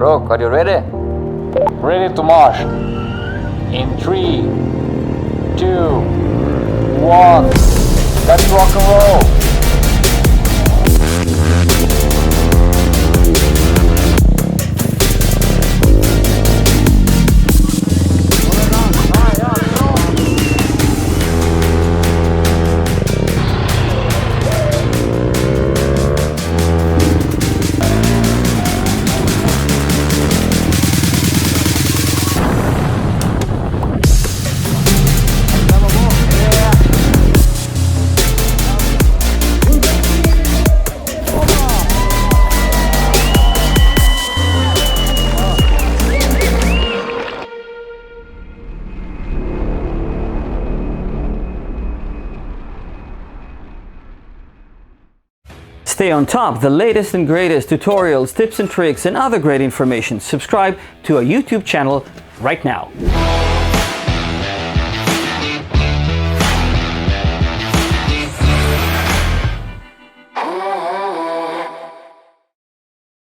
Rok, are you ready? Ready to march. In 3, 2, 1. Let's rock and roll. Stay on top of the latest and greatest tutorials, tips and tricks, and other great information. Subscribe to our YouTube channel right now.